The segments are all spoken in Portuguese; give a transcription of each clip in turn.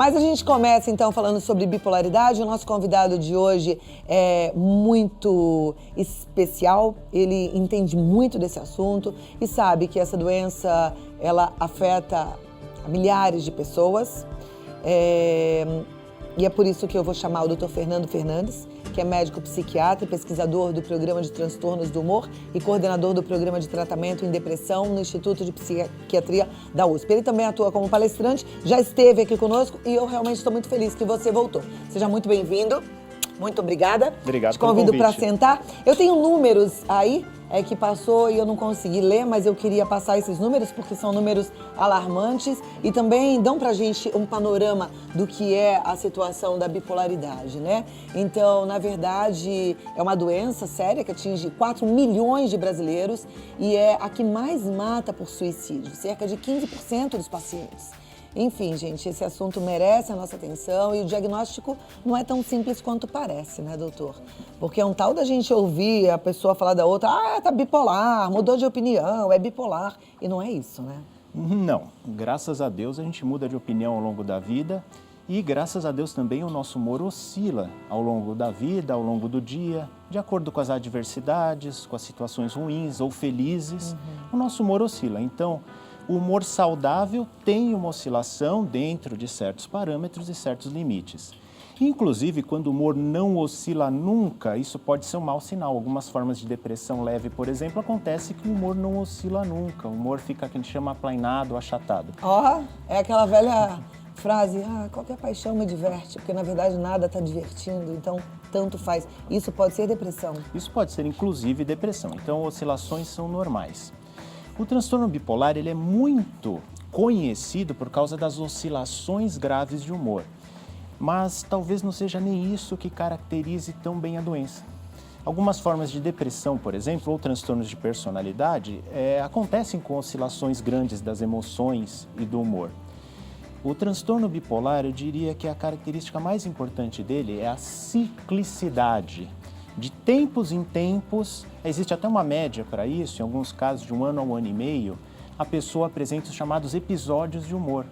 Mas a gente começa então falando sobre bipolaridade. O nosso convidado de hoje é muito especial, ele entende muito desse assunto e sabe que essa doença ela afeta milhares de pessoas. E é por isso que eu vou chamar o Dr. Fernando Fernandes, que é médico psiquiatra e pesquisador do Programa de Transtornos do Humor e coordenador do Programa de Tratamento em Depressão no Instituto de Psiquiatria da USP. Ele também atua como palestrante, já esteve aqui conosco e eu realmente estou muito feliz que você voltou. Seja muito bem-vindo. Muito obrigada. Obrigado. Te convido para sentar. Eu tenho números aí que passou e eu não consegui ler, mas eu queria passar esses números porque são números alarmantes e também dão pra gente um panorama do que é a situação da bipolaridade, né? Então, na verdade, é uma doença séria que atinge 4 milhões de brasileiros e é a que mais mata por suicídio, cerca de 15% dos pacientes. Enfim, gente, esse assunto merece a nossa atenção e o diagnóstico não é tão simples quanto parece, né, doutor? Porque é um tal da gente ouvir a pessoa falar da outra, tá bipolar, mudou de opinião, é bipolar, e não é isso, né? Não, graças a Deus a gente muda de opinião ao longo da vida e graças a Deus também o nosso humor oscila ao longo da vida, ao longo do dia, de acordo com as adversidades, com as situações ruins ou felizes, o nosso humor oscila. Então, o humor saudável tem uma oscilação dentro de certos parâmetros e certos limites. Inclusive, quando o humor não oscila nunca, isso pode ser um mau sinal. Algumas formas de depressão leve, por exemplo, acontece que o humor não oscila nunca. O humor fica, que a gente chama, aplainado, achatado. É aquela velha frase, qualquer paixão me diverte, porque na verdade nada está divertindo, então tanto faz. Isso pode ser depressão? Isso pode ser, inclusive, depressão. Então, oscilações são normais. O transtorno bipolar ele é muito conhecido por causa das oscilações graves de humor, mas talvez não seja nem isso que caracterize tão bem a doença. Algumas formas de depressão, por exemplo, ou transtornos de personalidade, acontecem com oscilações grandes das emoções e do humor. O transtorno bipolar, eu diria que a característica mais importante dele é a ciclicidade. De tempos em tempos, existe até uma média para isso, em alguns casos de 1 ano a 1 ano e meio, a pessoa apresenta os chamados episódios de humor.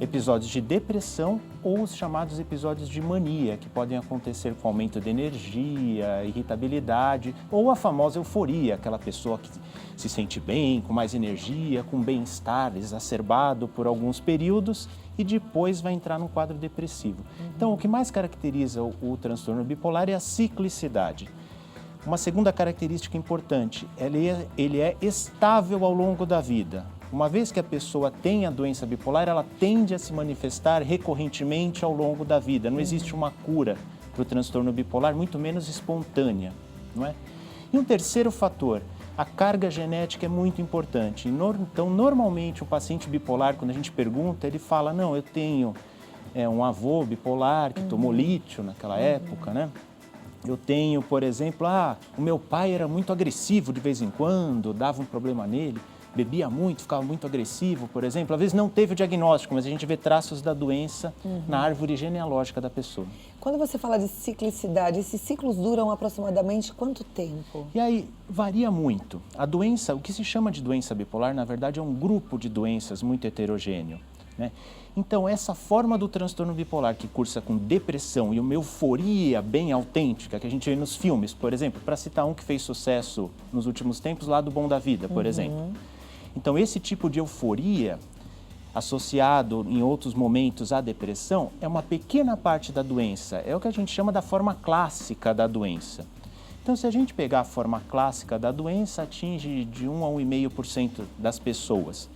Episódios de depressão ou os chamados episódios de mania, que podem acontecer com aumento de energia, irritabilidade ou a famosa euforia, aquela pessoa que se sente bem, com mais energia, com bem-estar exacerbado por alguns períodos e depois vai entrar num quadro depressivo. Então, o que mais caracteriza o transtorno bipolar é a ciclicidade. Uma segunda característica importante, ele é estável ao longo da vida. Uma vez que a pessoa tem a doença bipolar, ela tende a se manifestar recorrentemente ao longo da vida. Não existe uma cura para o transtorno bipolar, muito menos espontânea, não é? E um terceiro fator, a carga genética é muito importante. Então, normalmente, o paciente bipolar, quando a gente pergunta, ele fala, não, eu tenho um avô bipolar que tomou lítio naquela época, né? Eu tenho, por exemplo, o meu pai era muito agressivo de vez em quando, dava um problema nele. Bebia muito, ficava muito agressivo, por exemplo. Às vezes não teve o diagnóstico, mas a gente vê traços da doença na árvore genealógica da pessoa. Quando você fala de ciclicidade, esses ciclos duram aproximadamente quanto tempo? E aí, varia muito. A doença, o que se chama de doença bipolar, na verdade, é um grupo de doenças muito heterogêneo, né? Então, essa forma do transtorno bipolar que cursa com depressão e uma euforia bem autêntica, que a gente vê nos filmes, por exemplo, para citar um que fez sucesso nos últimos tempos, Lado Bom da Vida, por exemplo. Então, esse tipo de euforia, associado em outros momentos à depressão, é uma pequena parte da doença, é o que a gente chama da forma clássica da doença. Então, se a gente pegar a forma clássica da doença, atinge de 1 a 1,5% das pessoas.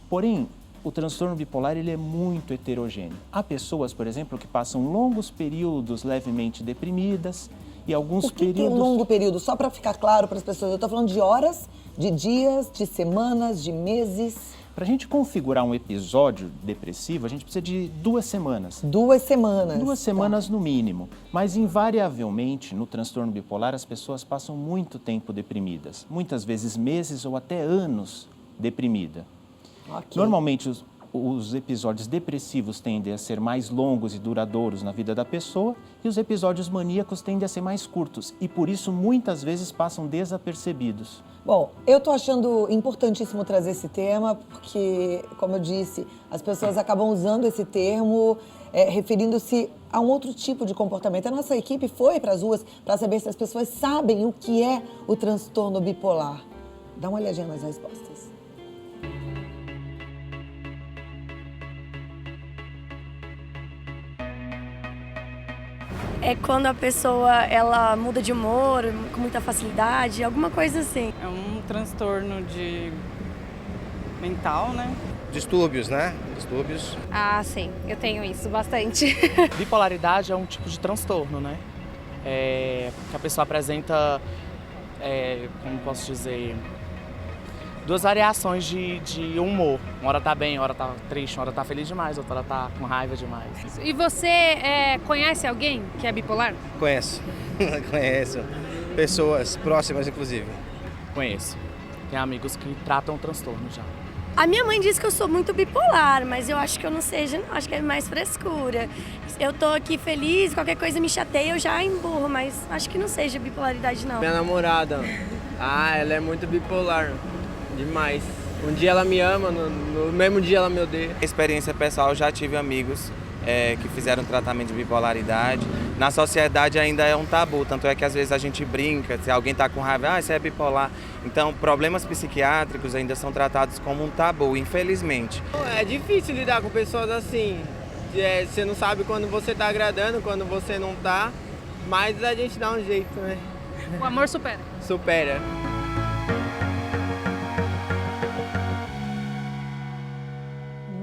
Porém, o transtorno bipolar ele é muito heterogêneo. Há pessoas, por exemplo, que passam longos períodos levemente deprimidas e alguns períodos... O que é longo período? Só para ficar claro para as pessoas, eu estou falando de horas, de dias, de semanas, de meses... Para a gente configurar um episódio depressivo, a gente precisa de 2 semanas. 2 semanas? 2 semanas no mínimo. Mas, invariavelmente, no transtorno bipolar, as pessoas passam muito tempo deprimidas. Muitas vezes meses ou até anos deprimida. Okay. Normalmente, os episódios depressivos tendem a ser mais longos e duradouros na vida da pessoa e os episódios maníacos tendem a ser mais curtos e, por isso, muitas vezes passam desapercebidos. Bom, eu tô achando importantíssimo trazer esse tema porque, como eu disse, as pessoas acabam usando esse termo referindo-se a um outro tipo de comportamento. A nossa equipe foi para as ruas para saber se as pessoas sabem o que é o transtorno bipolar. Dá uma olhadinha nas respostas. É quando a pessoa ela muda de humor com muita facilidade, alguma coisa assim. É um transtorno mental, né? Distúrbios, né? Distúrbios. Ah, sim, eu tenho isso bastante. Bipolaridade é um tipo de transtorno, né? Que a pessoa apresenta, como posso dizer, duas variações de humor. Uma hora tá bem, uma hora tá triste, uma hora tá feliz demais, outra hora tá com raiva demais. E você conhece alguém que é bipolar? Conheço. Conheço. Pessoas próximas, inclusive. Conheço. Tem amigos que tratam o transtorno já. A minha mãe diz que eu sou muito bipolar, mas eu acho que eu não seja, não. Acho que é mais frescura. Eu tô aqui feliz, qualquer coisa me chateia, eu já emburro, mas acho que não seja bipolaridade, não. Minha namorada, ela é muito bipolar, demais. Um dia ela me ama, no mesmo dia ela me odeia. Experiência pessoal, já tive amigos que fizeram tratamento de bipolaridade. Na sociedade ainda é um tabu, tanto é que às vezes a gente brinca, se alguém está com raiva, você é bipolar. Então, problemas psiquiátricos ainda são tratados como um tabu, infelizmente. É difícil lidar com pessoas assim. Você não sabe quando você está agradando, quando você não está, mas a gente dá um jeito, né? O amor supera. Supera.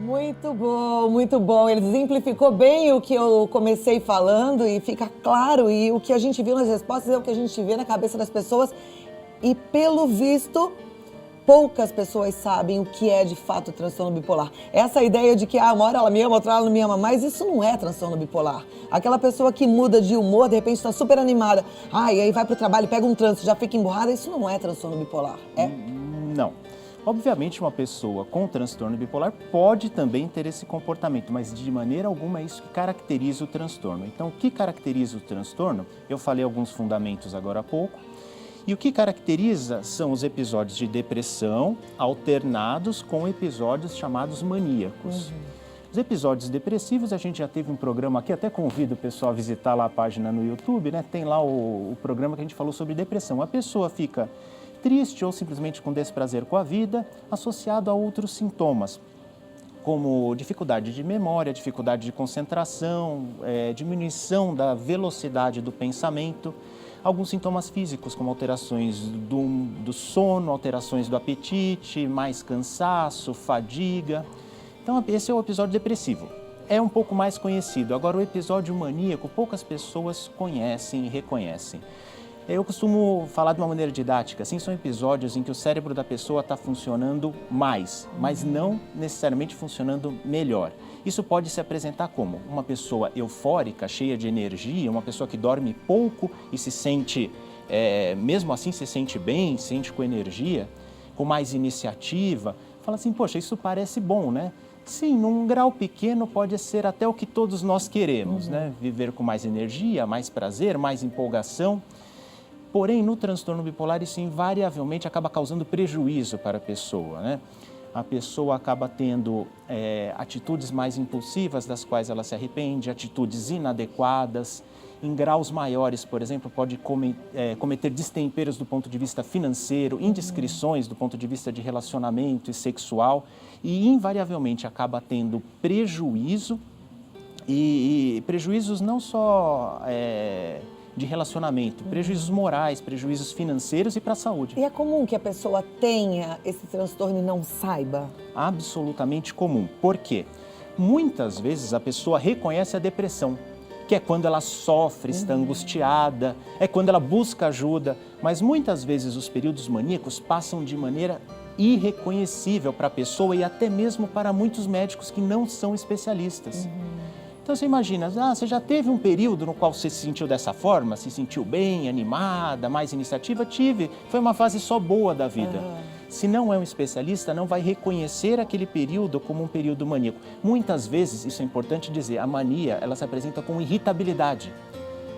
Muito bom, muito bom. Ele exemplificou bem o que eu comecei falando e fica claro. E o que a gente viu nas respostas é o que a gente vê na cabeça das pessoas. E, pelo visto, poucas pessoas sabem o que é, de fato, o transtorno bipolar. Essa ideia de que uma hora ela me ama, outra hora ela não me ama mais, isso não é transtorno bipolar. Aquela pessoa que muda de humor, de repente está super animada, e aí vai pro trabalho, pega um trânsito, já fica emburrada, isso não é transtorno bipolar, é? Não. Obviamente, uma pessoa com transtorno bipolar pode também ter esse comportamento, mas de maneira alguma é isso que caracteriza o transtorno. Então, o que caracteriza o transtorno? Eu falei alguns fundamentos agora há pouco. E o que caracteriza são os episódios de depressão alternados com episódios chamados maníacos. Os episódios depressivos, a gente já teve um programa aqui, até convido o pessoal a visitar lá a página no YouTube, né? Tem lá o programa que a gente falou sobre depressão. A pessoa fica triste ou simplesmente com desprazer com a vida, associado a outros sintomas, como dificuldade de memória, dificuldade de concentração, diminuição da velocidade do pensamento, alguns sintomas físicos, como alterações do sono, alterações do apetite, mais cansaço, fadiga. Então, esse é o episódio depressivo. É um pouco mais conhecido. Agora, o episódio maníaco, poucas pessoas conhecem e reconhecem. Eu costumo falar de uma maneira didática, assim, são episódios em que o cérebro da pessoa está funcionando mais, mas não necessariamente funcionando melhor. Isso pode se apresentar como uma pessoa eufórica, cheia de energia, uma pessoa que dorme pouco e se sente, mesmo assim se sente bem, se sente com energia, com mais iniciativa. Fala assim, poxa, isso parece bom, né? Sim, num grau pequeno pode ser até o que todos nós queremos, né? Viver com mais energia, mais prazer, mais empolgação. Porém, no transtorno bipolar, isso invariavelmente acaba causando prejuízo para a pessoa, né? A pessoa acaba tendo atitudes mais impulsivas, das quais ela se arrepende, atitudes inadequadas. Em graus maiores, por exemplo, pode cometer destemperos do ponto de vista financeiro, indiscrições do ponto de vista de relacionamento e sexual, e invariavelmente acaba tendo prejuízo, e prejuízos não só de relacionamento, prejuízos morais, prejuízos financeiros e para a saúde. E é comum que a pessoa tenha esse transtorno e não saiba? Absolutamente comum. Por quê? Muitas vezes a pessoa reconhece a depressão, que é quando ela sofre, está angustiada, é quando ela busca ajuda, mas muitas vezes os períodos maníacos passam de maneira irreconhecível para a pessoa e até mesmo para muitos médicos que não são especialistas. Então você imagina, você já teve um período no qual você se sentiu dessa forma, se sentiu bem, animada, mais iniciativa? Tive, foi uma fase só boa da vida. Se não é um especialista, não vai reconhecer aquele período como um período maníaco. Muitas vezes, isso é importante dizer, a mania, ela se apresenta com irritabilidade.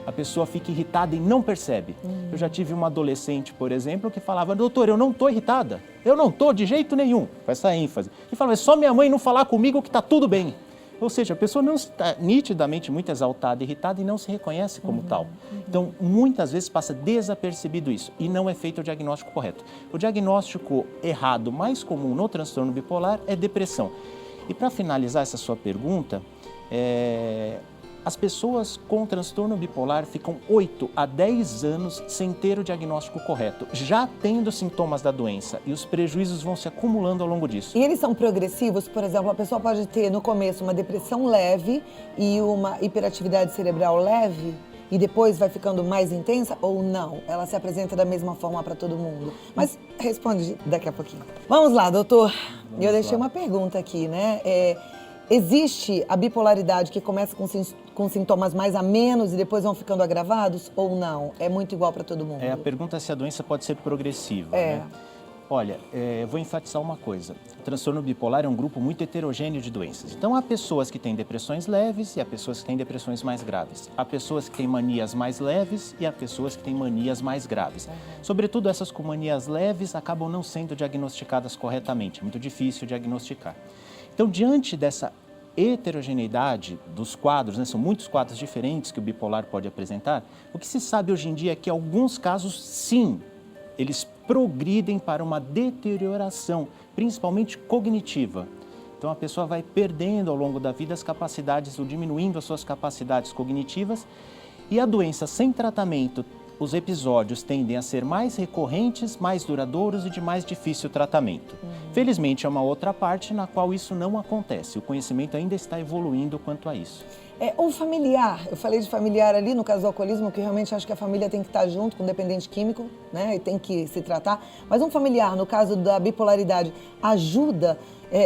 A pessoa fica irritada e não percebe. Eu já tive uma adolescente, por exemplo, que falava, doutor, eu não estou irritada. Eu não estou de jeito nenhum, com essa ênfase. E falava, é só minha mãe não falar comigo que está tudo bem. Ou seja, a pessoa não está nitidamente muito exaltada, irritada e não se reconhece como tal. Então, muitas vezes passa desapercebido isso e não é feito o diagnóstico correto. O diagnóstico errado mais comum no transtorno bipolar é depressão. E para finalizar essa sua pergunta, as pessoas com transtorno bipolar ficam 8 a 10 anos sem ter o diagnóstico correto, já tendo sintomas da doença, e os prejuízos vão se acumulando ao longo disso. E eles são progressivos? Por exemplo, a pessoa pode ter no começo uma depressão leve e uma hiperatividade cerebral leve e depois vai ficando mais intensa ou não? Ela se apresenta da mesma forma para todo mundo? Mas responde daqui a pouquinho. Vamos lá, doutor. Eu deixei uma pergunta aqui, né? Existe a bipolaridade que começa com sintomas mais amenos e depois vão ficando agravados ou não? É muito igual para todo mundo? A pergunta é se a doença pode ser progressiva. Né? Olha, vou enfatizar uma coisa. O transtorno bipolar é um grupo muito heterogêneo de doenças. Então, há pessoas que têm depressões leves e há pessoas que têm depressões mais graves. Há pessoas que têm manias mais leves e há pessoas que têm manias mais graves. Sobretudo, essas com manias leves acabam não sendo diagnosticadas corretamente. É muito difícil diagnosticar. Então, diante dessa heterogeneidade dos quadros, né, são muitos quadros diferentes que o bipolar pode apresentar, o que se sabe hoje em dia é que alguns casos, sim, eles progridem para uma deterioração, principalmente cognitiva. Então, a pessoa vai perdendo ao longo da vida as capacidades, ou diminuindo as suas capacidades cognitivas, e a doença sem tratamento, os episódios tendem a ser mais recorrentes, mais duradouros e de mais difícil tratamento. Felizmente, é uma outra parte na qual isso não acontece. O conhecimento ainda está evoluindo quanto a isso. Um familiar, eu falei de familiar ali no caso do alcoolismo, que realmente acho que a família tem que estar junto com o dependente químico, né, e tem que se tratar. Mas um familiar, no caso da bipolaridade, ajuda?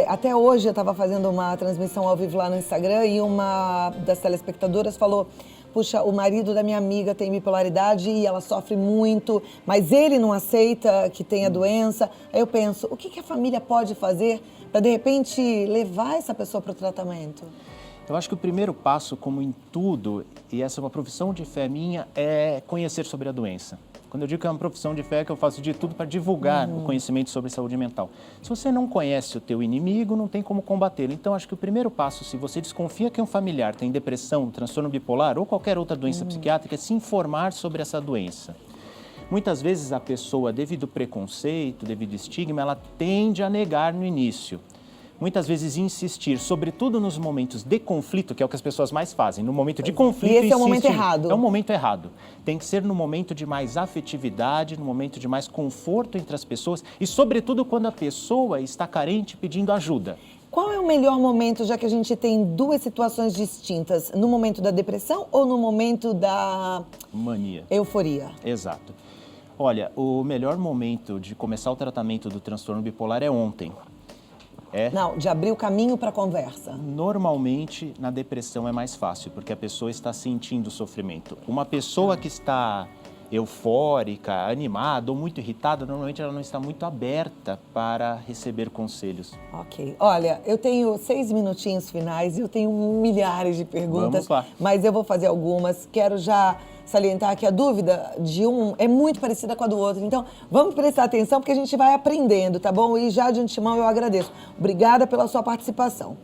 Até hoje eu estava fazendo uma transmissão ao vivo lá no Instagram e uma das telespectadoras falou: puxa, o marido da minha amiga tem bipolaridade e ela sofre muito, mas ele não aceita que tem a doença. Aí eu penso, o que a família pode fazer para, de repente, levar essa pessoa para o tratamento? Eu acho que o primeiro passo, como em tudo, e essa é uma profissão de fé minha, é conhecer sobre a doença. Quando eu digo que é uma profissão de fé, é que eu faço de tudo para divulgar o conhecimento sobre saúde mental. Se você não conhece o teu inimigo, não tem como combatê-lo. Então, acho que o primeiro passo, se você desconfia que um familiar tem depressão, transtorno bipolar ou qualquer outra doença psiquiátrica, é se informar sobre essa doença. Muitas vezes a pessoa, devido ao preconceito, devido ao estigma, ela tende a negar no início. Muitas vezes insistir, sobretudo nos momentos de conflito, que é o que as pessoas mais fazem. No momento de conflito, e esse é o momento errado. É um momento errado. Tem que ser no momento de mais afetividade, no momento de mais conforto entre as pessoas e, sobretudo, quando a pessoa está carente pedindo ajuda. Qual é o melhor momento, já que a gente tem duas situações distintas? No momento da depressão ou no momento da mania? Euforia. Exato. Olha, o melhor momento de começar o tratamento do transtorno bipolar é ontem. Não, de abrir o caminho para a conversa. Normalmente, na depressão é mais fácil, porque a pessoa está sentindo sofrimento. Uma pessoa que está eufórica, animada ou muito irritada, normalmente ela não está muito aberta para receber conselhos. Ok. Olha, eu tenho 6 minutinhos finais e eu tenho milhares de perguntas. Vamos lá. Mas eu vou fazer algumas. Quero já salientar que a dúvida de um é muito parecida com a do outro. Então, vamos prestar atenção porque a gente vai aprendendo, tá bom? E já de antemão eu agradeço. Obrigada pela sua participação.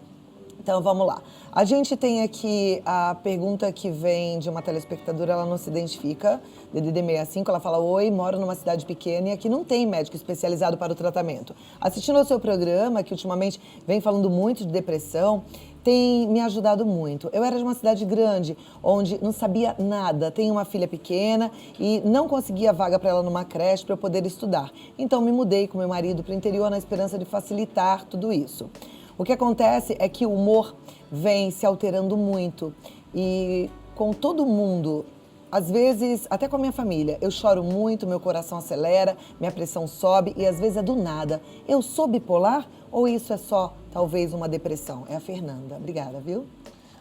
Então, vamos lá. A gente tem aqui a pergunta que vem de uma telespectadora, ela não se identifica, DDD 65, ela fala: oi, moro numa cidade pequena e aqui não tem médico especializado para o tratamento. Assistindo ao seu programa, que ultimamente vem falando muito de depressão, tem me ajudado muito. Eu era de uma cidade grande, onde não sabia nada. Tenho uma filha pequena e não conseguia vaga para ela numa creche para eu poder estudar. Então, me mudei com meu marido para o interior na esperança de facilitar tudo isso. O que acontece é que o humor vem se alterando muito e com todo mundo, às vezes até com a minha família, eu choro muito, meu coração acelera, minha pressão sobe e às vezes é do nada. Eu sou bipolar ou isso é só talvez uma depressão? É a Fernanda. Obrigada, viu?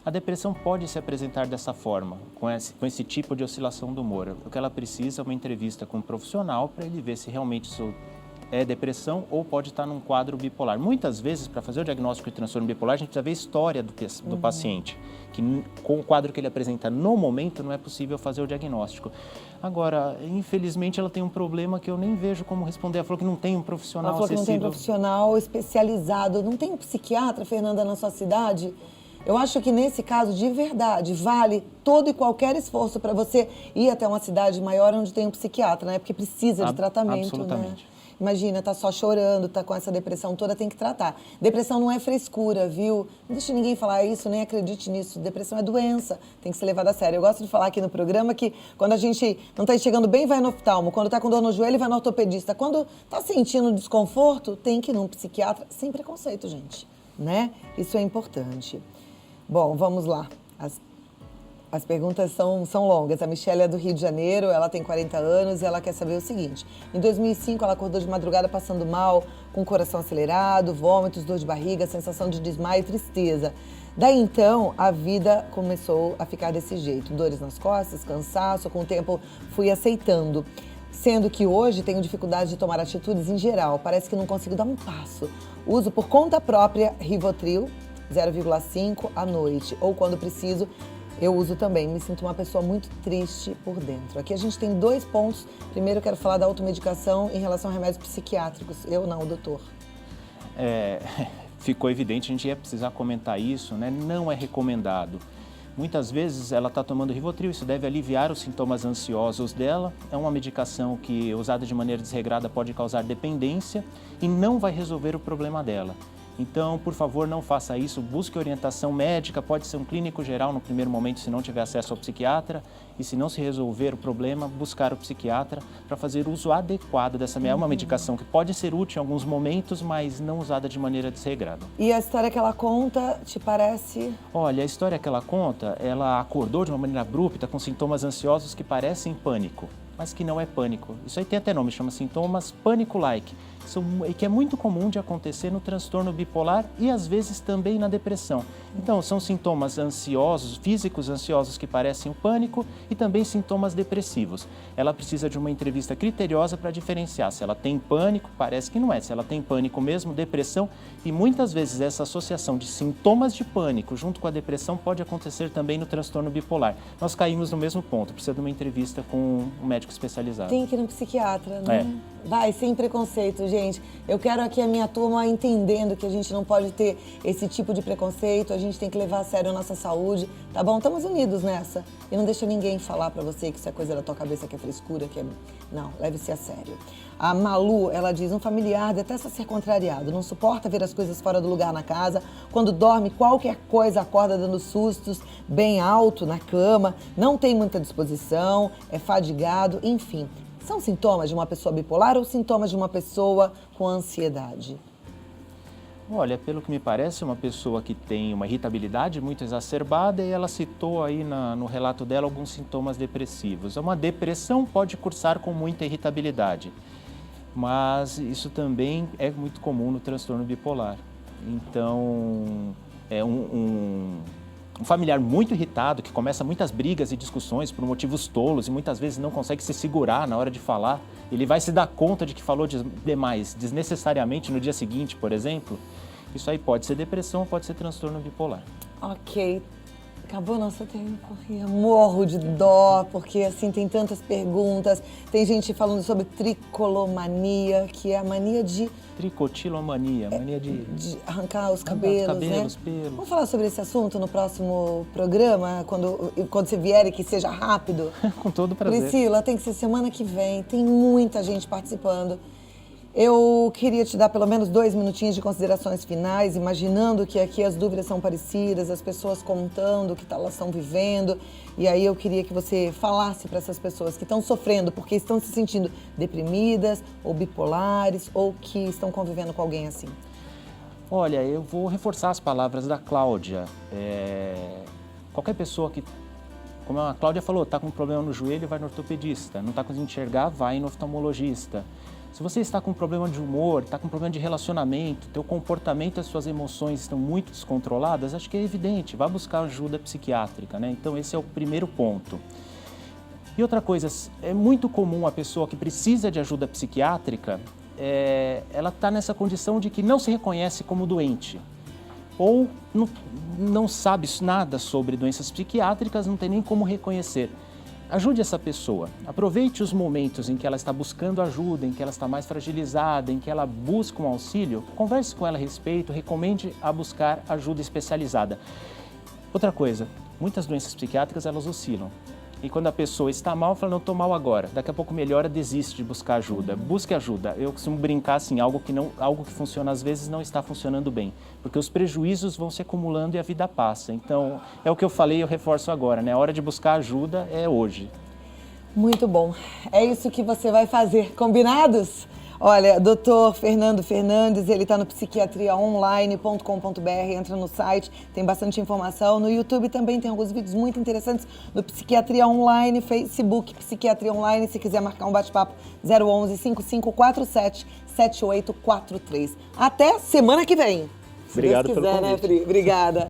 A depressão pode se apresentar dessa forma, com esse tipo de oscilação do humor. O que ela precisa é uma entrevista com um profissional para ele ver se realmente isso é depressão ou pode estar num quadro bipolar. Muitas vezes, para fazer o diagnóstico de transtorno bipolar, a gente precisa ver a história do paciente, que com o quadro que ele apresenta no momento não é possível fazer o diagnóstico. Agora, infelizmente, ela tem um problema que eu nem vejo como responder. Ela falou que não tem um profissional Ela falou que não tem profissional especializado. Não tem um psiquiatra, Fernanda, na sua cidade? Eu acho que nesse caso, de verdade, vale todo e qualquer esforço para você ir até uma cidade maior onde tem um psiquiatra, né? Porque precisa de tratamento, absolutamente. né? Imagina, tá só chorando, tá com essa depressão toda, tem que tratar. Depressão não é frescura, viu? Não deixe ninguém falar isso, nem acredite nisso. Depressão é doença, tem que ser levada a sério. Eu gosto de falar aqui no programa que quando a gente não tá chegando bem, vai no oftalmo. Quando tá com dor no joelho, vai no ortopedista. Quando tá sentindo desconforto, tem que ir num psiquiatra, sem preconceito, gente, né? Isso é importante. Bom, vamos lá. As perguntas são longas. A Michelle é do Rio de Janeiro, ela tem 40 anos e ela quer saber o seguinte. Em 2005, ela acordou de madrugada passando mal, com o coração acelerado, vômitos, dor de barriga, sensação de desmaio e tristeza. Daí então, a vida começou a ficar desse jeito. Dores nas costas, cansaço, com o tempo fui aceitando. Sendo que hoje tenho dificuldade de tomar atitudes em geral. Parece que não consigo dar um passo. Uso por conta própria Rivotril, 0,5 à noite. Ou quando preciso, eu uso também. Me sinto uma pessoa muito triste por dentro. Aqui a gente tem 2 pontos. Primeiro eu quero falar da automedicação em relação a remédios psiquiátricos. Eu não, o doutor. Ficou evidente, a gente ia precisar comentar isso, né? Não é recomendado. Muitas vezes ela está tomando Rivotril, isso deve aliviar os sintomas ansiosos dela. É uma medicação que, usada de maneira desregrada, pode causar dependência e não vai resolver o problema dela. Então, por favor, não faça isso, busque orientação médica, pode ser um clínico geral no primeiro momento se não tiver acesso ao psiquiatra e se não se resolver o problema, buscar o psiquiatra para fazer uso adequado dessa É uma medicação que pode ser útil em alguns momentos, mas não usada de maneira desregrada. E a história que ela conta, te parece? Olha, a história que ela conta, ela acordou de uma maneira abrupta com sintomas ansiosos que parecem pânico, mas que não é pânico. Isso aí tem até nome, chama sintomas pânico-like, que é muito comum de acontecer no transtorno bipolar e às vezes também na depressão. Então, são sintomas ansiosos, físicos ansiosos que parecem o pânico e também sintomas depressivos. Ela precisa de uma entrevista criteriosa para diferenciar se ela tem pânico, parece que não é, se ela tem pânico mesmo, depressão, e muitas vezes essa associação de sintomas de pânico junto com a depressão pode acontecer também no transtorno bipolar. Nós caímos no mesmo ponto, precisa de uma entrevista com um médico especializado. Tem que ir no psiquiatra, né? Vai, sem preconceito, gente. Eu quero aqui a minha turma entendendo que a gente não pode ter esse tipo de preconceito, a gente tem que levar a sério a nossa saúde, tá bom? Estamos unidos nessa. E não deixa ninguém falar pra você que isso é coisa da tua cabeça, que é frescura, que é... Não, leve-se a sério. A Malu, ela diz, um familiar detesta ser contrariado, não suporta ver as coisas fora do lugar na casa, quando dorme qualquer coisa acorda dando sustos, bem alto na cama, não tem muita disposição, é fadigado, enfim. São sintomas de uma pessoa bipolar ou sintomas de uma pessoa com ansiedade? Olha, pelo que me parece, é uma pessoa que tem uma irritabilidade muito exacerbada e ela citou aí no relato dela alguns sintomas depressivos. Uma depressão pode cursar com muita irritabilidade, mas isso também é muito comum no transtorno bipolar. Então, é um familiar muito irritado, que começa muitas brigas e discussões por motivos tolos e muitas vezes não consegue se segurar na hora de falar, ele vai se dar conta de que falou demais, desnecessariamente no dia seguinte, por exemplo. Isso aí pode ser depressão ou pode ser transtorno bipolar. Ok. Acabou nosso tempo. Eu morro de dó, porque assim tem tantas perguntas. Tem gente falando sobre tricolomania, que é a mania de... Tricotilomania, mania de arrancar os cabelos, né? Pelos. Vamos falar sobre esse assunto no próximo programa, quando você vier e que seja rápido? Com todo prazer. Priscila, tem que ser semana que vem, tem muita gente participando. Eu queria te dar pelo menos 2 minutinhos de considerações finais, imaginando que aqui as dúvidas são parecidas, as pessoas contando o que elas estão vivendo. E aí eu queria que você falasse para essas pessoas que estão sofrendo porque estão se sentindo deprimidas ou bipolares ou que estão convivendo com alguém assim. Olha, eu vou reforçar as palavras da Cláudia. Qualquer pessoa que, como a Cláudia falou, está com um problema no joelho, vai no ortopedista. Não está conseguindo enxergar, vai no oftalmologista. Se você está com um problema de humor, está com um problema de relacionamento, teu comportamento e as suas emoções estão muito descontroladas, acho que é evidente, vá buscar ajuda psiquiátrica, né? Então esse é o primeiro ponto. E outra coisa, é muito comum a pessoa que precisa de ajuda psiquiátrica ela está nessa condição de que não se reconhece como doente. Ou não sabe nada sobre doenças psiquiátricas, não tem nem como reconhecer. Ajude essa pessoa, aproveite os momentos em que ela está buscando ajuda, em que ela está mais fragilizada, em que ela busca um auxílio, converse com ela a respeito, recomende a buscar ajuda especializada. Outra coisa, muitas doenças psiquiátricas elas oscilam. E quando a pessoa está mal, fala, não, estou mal agora. Daqui a pouco melhora, desiste de buscar ajuda. Busque ajuda. Eu costumo brincar assim, algo que funciona às vezes não está funcionando bem. Porque os prejuízos vão se acumulando e a vida passa. Então, é o que eu falei e eu reforço agora, né? A hora de buscar ajuda é hoje. Muito bom. É isso que você vai fazer, combinados? Olha, Dr. Fernando Fernandes, ele está no psiquiatriaonline.com.br, entra no site, tem bastante informação. No YouTube também tem alguns vídeos muito interessantes no Psiquiatria Online, Facebook Psiquiatria Online, se quiser marcar um bate-papo, 011 5547 7843. Até semana que vem. Obrigado Se Deus pelo quiser, convite. né, Pri? Obrigada.